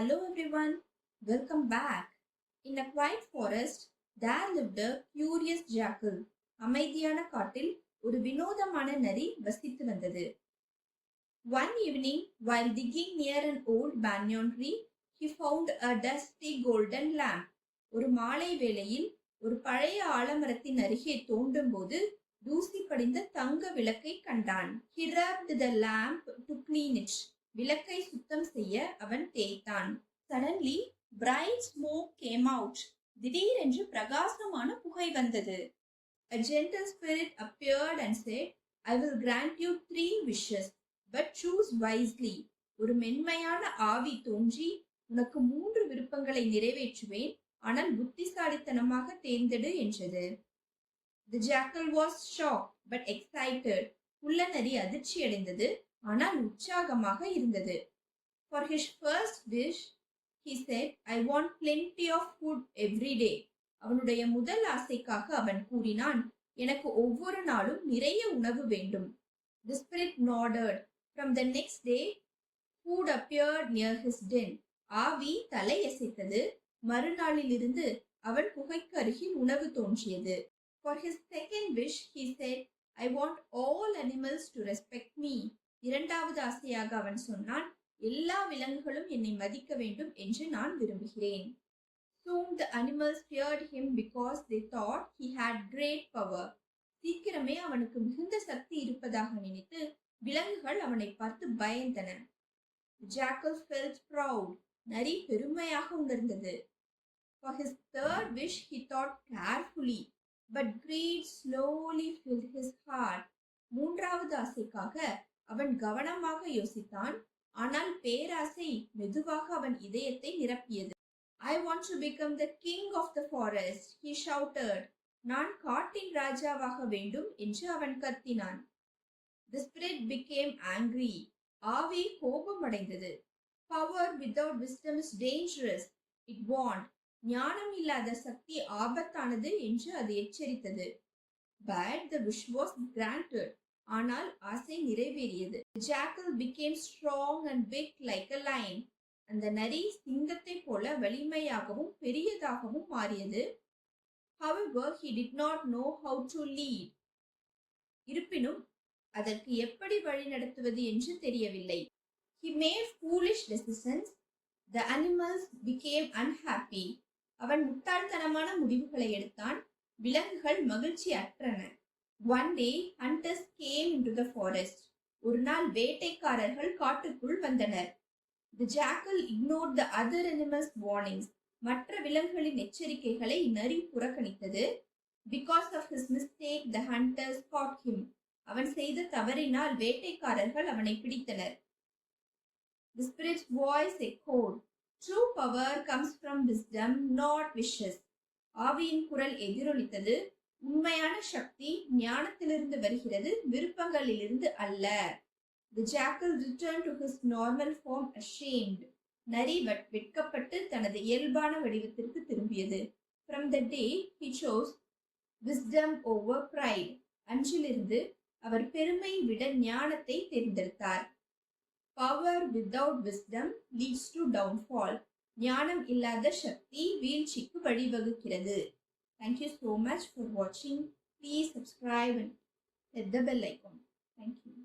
Hello everyone, welcome back. In a quiet forest, there lived a curious jackal. அமைதியான காட்டில் ஒரு வினோதமான நரி வசித்து வந்தது. One evening, while digging near an old banyan tree, he found a dusty golden lamp. ஒரு மாலை வேளையில் ஒரு பழைய ஆலமரத்தின் அருகே தோண்டும் போது தூசி படிந்த தங்க விளக்கை கண்டான். He rubbed the lamp to clean it. விளக்கை சுத்தம் செய்ய அவன் தேய்த்தான். Suddenly, bright smoke came out. திடீரென்று பிரகாசமான புகை வந்தது. A gentle spirit appeared and said, I will grant you 3 wishes, but choose wisely. ஒரு மென்மையான ஆவி தோன்றி உனக்கு 3 விருப்பங்களை நிறைவேற்றுவேன், ஆனால் புத்திசாலித்தனமாக தேர்ந்தெடு என்றது. The jackal was shocked but excited. புள்ளநரி அதிர்ச்சியடைந்தது, ஆனால் உற்சாகமாக இருந்தது. For his first wish, he said, I want plenty of food every day. அவனுடைய முதல் ஆசைக்காக அவன் கூறினான், எனக்கு ஒவ்வொரு நாளும் நிறைய உணவு வேண்டும். The spirit nodded. From the next day, food appeared near his den. ஆவி தலையசைத்தது. மறுநாளிலிருந்து அவன் குகைக்கு அருகில் உணவு தோன்றியது. For his second wish, he said, I want all animals to respect me. இரண்டாவது ஆசையாக அவன் சொன்னான், எல்லா விலங்குகளும் என்னை மதிக்க வேண்டும் என்று நான் விரும்புகிறேன். Soon the animals feared him because they thought he had great power. சீக்கிரமே அவனுக்கு மிகுந்த சக்தி இருப்பதாக நினைத்து விலங்குகள் அவனை பார்த்து பயந்தன. The jackal felt proud. நரி பெருமையாக உணர்ந்தது. For his third wish he thought carefully, but greed slowly filled his heart. மூன்றாவது ஆசைக்காக அவன் கவனமாக யோசித்தான், ஆனால் பேராசை மெதுவாக அவன் இதயத்தை நிரப்பியது. I want to become the king of the forest, he shouted. நான் காட்டின் ராஜாவாக வேண்டும் என்று அவன் கத்தினான். The spirit became angry. ஆவி கோபமடைந்தது. Power without wisdom is dangerous, it warned. ஞானம் இல்லாத சக்தி ஆபத்தானது என்று அது எச்சரித்தது. But the wish was granted. ஆனால் ஆசை நிறைவேறியது. The jackal became strong and big like a lion. அந்த நரி சிங்கத்தை போல வலிமையாகவும் பெரியதாகவும் மாறியது. However, he did not know how to lead. இருப்பினும் அதற்கு எப்படி வழி நடத்துவது என்று தெரியவில்லை. He made foolish decisions. The animals became unhappy. அவன் முட்டாள்தனமான முடிவுகளை எடுத்தான். விலங்குகள் மகிழ்ச்சி அற்றன. One day, hunters came into the forest. ஒரு நாள் வேட்டைக்காரர்கள் காட்டுக்குள் வந்தனர். The jackal ignored the other animals' warnings. மற்ற விலங்குகளின் எச்சரிக்கைகளை நரி புறக்கணித்தது. Because of his mistake, the hunters caught him. அவன் செய்த தவறினால் வேட்டைக்காரர்கள் அவனை பிடித்தனர். The spirit's voice echoed. True power comes from wisdom, not wishes. ஆவியின் குரல் எதிரொலித்தது. உண்மையான சக்தி ஞானத்திலிருந்து வருகிறது, விருப்பங்களிலிருந்து அல்ல. The jackal returned to his normal form ashamed. நரி வெட்கப்பட்டு தனது இயல்பான வடிவத்திற்கு திரும்பியது. From the day he chose wisdom over pride. அன்றிலிருந்து அவர் பெருமையை விட ஞானத்தை தேர்ந்தெடுத்தார். Power without wisdom leads to downfall. ஞானம் இல்லாத சக்தி வீழ்ச்சிக்கு வழிவகுக்கிறது. Thank you so much for watching. Please subscribe and hit the bell icon. Thank you.